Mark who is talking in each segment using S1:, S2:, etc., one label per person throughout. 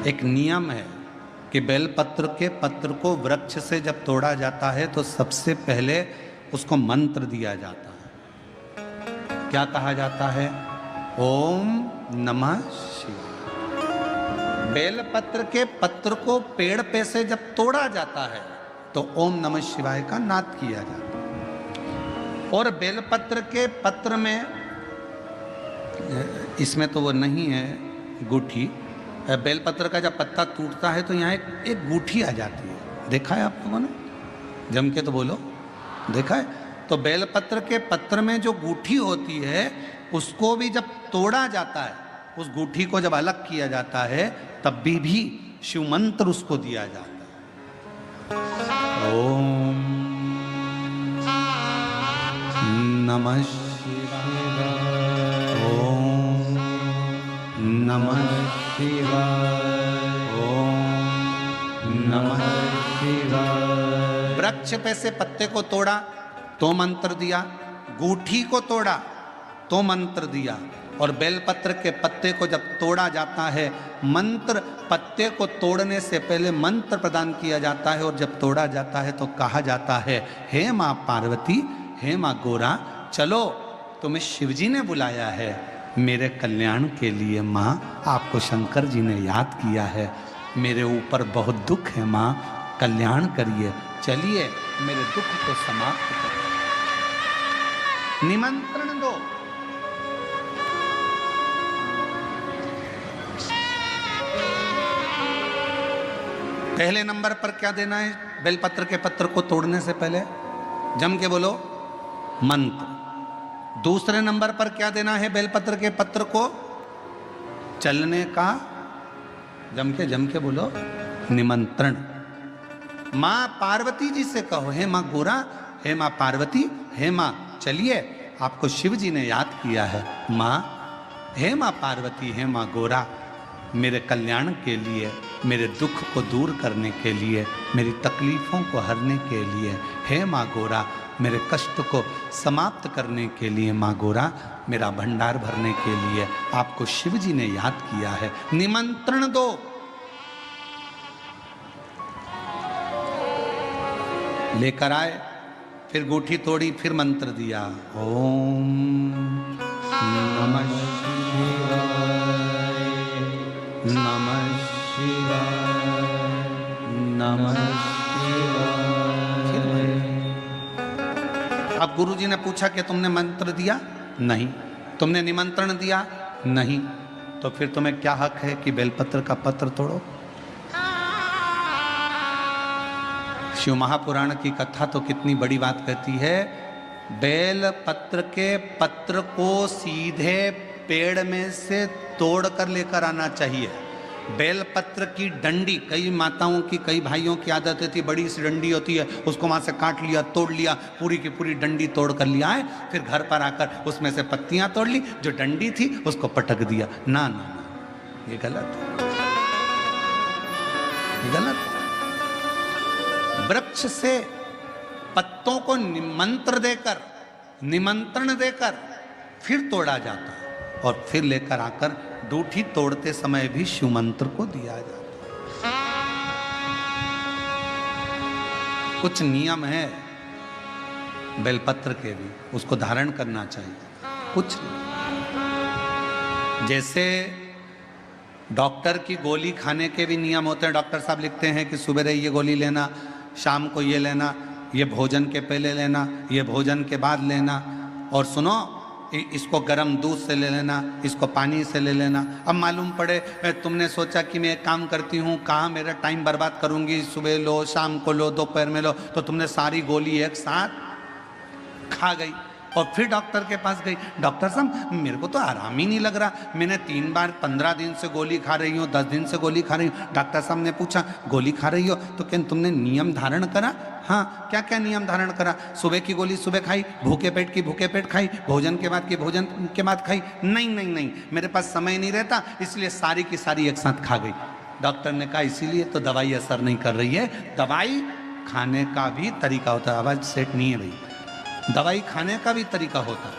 S1: एक नियम है कि बेलपत्र के पत्र को वृक्ष से जब तोड़ा जाता है तो सबसे पहले उसको मंत्र दिया जाता है। क्या कहा जाता है? ओम नमः शिवाय। बेलपत्र के पत्र को पेड़ पे से जब तोड़ा जाता है तो ओम नमः शिवाय का नाद किया जाता है। और बेलपत्र के पत्र में, इसमें तो वो नहीं है गूठी, बेलपत्र का जब पत्ता टूटता है तो यहाँ एक गूठी आ जाती है। देखा है आप लोगों ने? जम के तो बोलो, देखा है? तो बेलपत्र के पत्र में जो गूठी होती है उसको भी जब तोड़ा जाता है, उस गूठी को जब अलग किया जाता है तब भी शिव मंत्र उसको दिया जाता है। ओम नमः शिवाय, ओम नमः शिवाय, ओम नमः शिवाय। वृक्ष पे से पत्ते को तोड़ा तो मंत्र दिया, गूठी को तोड़ा तो मंत्र दिया, और बेलपत्र के पत्ते को जब तोड़ा जाता है, मंत्र पत्ते को तोड़ने से पहले मंत्र प्रदान किया जाता है, और जब तोड़ा जाता है तो कहा जाता है, हे माँ पार्वती, हे माँ गोरा, चलो तुम्हें शिवजी ने बुलाया है मेरे कल्याण के लिए। माँ, आपको शंकर जी ने याद किया है, मेरे ऊपर बहुत दुख है माँ, कल्याण करिए, चलिए मेरे दुख को समाप्त करिए, निमंत्रण दो। पहले नंबर पर क्या देना है बेलपत्र के पत्र को तोड़ने से पहले? जम के बोलो, मंत्र। दूसरे नंबर पर क्या देना है बेलपत्र के पत्र को चलने का? जम के बोलो, निमंत्रण। माँ पार्वती जी से कहो, हे माँ गोरा, हे माँ पार्वती, हे माँ चलिए, आपको शिव जी ने याद किया है। माँ, हे माँ पार्वती, हे माँ गोरा, मेरे कल्याण के लिए, मेरे दुख को दूर करने के लिए, मेरी तकलीफ़ों को हरने के लिए, हे माँ गोरा, मेरे कष्ट को समाप्त करने के लिए, माँ गोरा, मेरा भंडार भरने के लिए आपको शिव जी ने याद किया है, निमंत्रण दो। लेकर आए, फिर गूठी तोड़ी, फिर मंत्र दिया, ओम नमः शिवाय, नमः शिवाय, नमः शिवाय। अब गुरुजी ने पूछा कि तुमने मंत्र दिया? नहीं। तुमने निमंत्रण दिया? नहीं। तो फिर तुम्हें क्या हक है कि बेलपत्र का पत्र तोड़ो? शिव महापुराण की कथा तो कितनी बड़ी बात कहती है, बेलपत्र के पत्र को सीधे पेड़ में से तोड़ कर लेकर आना चाहिए। बेलपत्र की डंडी, कई माताओं की, कई भाइयों की आदत होती है, बड़ी सी डंडी होती है, उसको वहाँ से काट लिया, तोड़ लिया, पूरी की पूरी डंडी तोड़ कर लिया है, फिर घर पर आकर उसमें से पत्तियाँ तोड़ ली, जो डंडी थी उसको पटक दिया। ना ना ना, ये गलत है, ये गलत है। वृक्ष से पत्तों को निमंत्रण देकर फिर तोड़ा जाता है, और फिर लेकर आकर दूठी तोड़ते समय भी शिव मंत्र को दिया जाता है। कुछ नियम है बेलपत्र के भी, उसको धारण करना चाहिए। कुछ जैसे डॉक्टर की गोली खाने के भी नियम होते हैं। डॉक्टर साहब लिखते हैं कि सुबह ये गोली लेना, शाम को ये लेना, ये भोजन के पहले लेना, ये भोजन के बाद लेना, और सुनो, इसको गर्म दूध से ले लेना, इसको पानी से ले लेना। अब मालूम पड़े तुमने सोचा कि मैं एक काम करती हूँ, कहाँ मेरा टाइम बर्बाद करूँगी, सुबह लो, शाम को लो, दोपहर में लो, तो तुमने सारी गोली एक साथ खा गई, और फिर डॉक्टर के पास गई, डॉक्टर साहब मेरे को तो आराम ही नहीं लग रहा, मैंने 3 बार 15 दिन से गोली खा रही हूँ, 10 दिन से गोली खा रही हूँ। डॉक्टर साहब ने पूछा, गोली खा रही हो तो क्या तुमने नियम धारण करा? हाँ, क्या क्या नियम धारण करा? सुबह की गोली सुबह खाई, भूखे पेट की भूखे पेट खाई, भोजन के बाद की भोजन के बाद खाई? नहीं नहीं नहीं, मेरे पास समय नहीं रहता, इसलिए सारी की सारी एक साथ खा गई। डॉक्टर ने कहा इसीलिए तो दवाई असर नहीं कर रही है। दवाई खाने का भी तरीका होता है। आवाज सेट नहीं है भाई, दवाई खाने का भी तरीका होता है।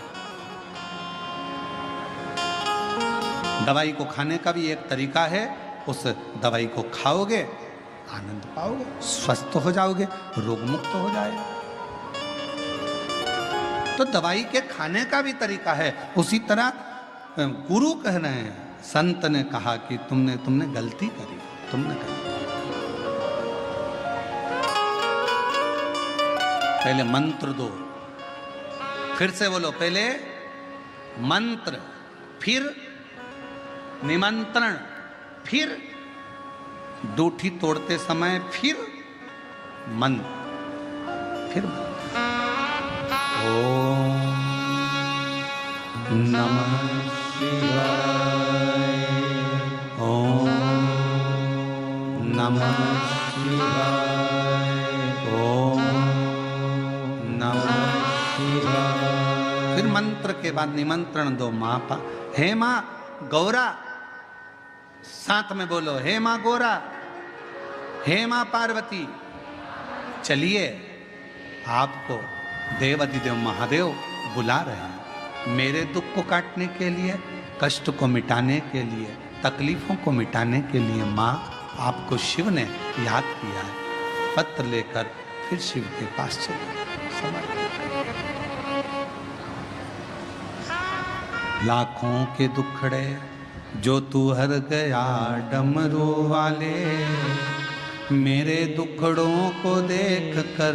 S1: दवाई को खाने का भी एक तरीका है, उस दवाई को खाओगे, आनंद पाओगे, स्वस्थ हो जाओगे, रोग मुक्त हो जाएगा। तो दवाई के खाने का भी तरीका है। उसी तरह गुरु कह रहे हैं, संत ने कहा कि तुमने गलती करी, तुमने गलती। पहले मंत्र दो, फिर से बोलो, पहले मंत्र, फिर निमंत्रण, फिर दूठी तोड़ते समय फिर मंत्र, फिर ओम नमः शिवाय, ओम नमः शिवाय, ओम नमः शिवाय। फिर मंत्र के बाद निमंत्रण दो। माँ पा, हे माँ गौरा, साथ में बोलो, हे माँ गौरा, हे माँ पार्वती, चलिए आपको देव अधिदेव महादेव बुला रहे हैं मेरे दुख को काटने के लिए, कष्ट को मिटाने के लिए, तकलीफों को मिटाने के लिए। माँ आपको शिव ने याद किया है। पत्र लेकर फिर शिव के पास चले। लाखों के दुखड़े जो तू हर गया डमरू वाले, मेरे दुखड़ों को देख कर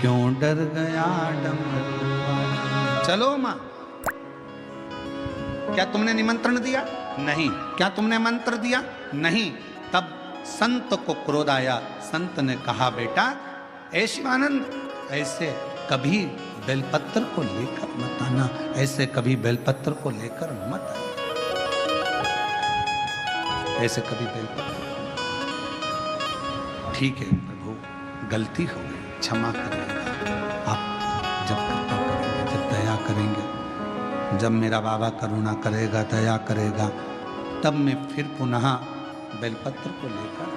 S1: क्यों डर गया डमरू वाले। चलो माँ, क्या तुमने निमंत्रण दिया? नहीं। क्या तुमने मंत्र दिया? नहीं। तब संत को क्रोध आया। संत ने कहा, बेटा ऐ शिवानंद, ऐसे कभी बेलपत्र को लेकर मत आना, ऐसे कभी बेलपत्र को लेकर मत आना, ऐसे कभी बेलपत्र। ठीक है प्रभु, गलती हो गई, क्षमा करिएगा। आप जब कृपा करेंगे, जब दया करेंगे, जब मेरा बाबा करुणा करेगा, दया करेगा, तब मैं फिर पुनः बेलपत्र को लेकर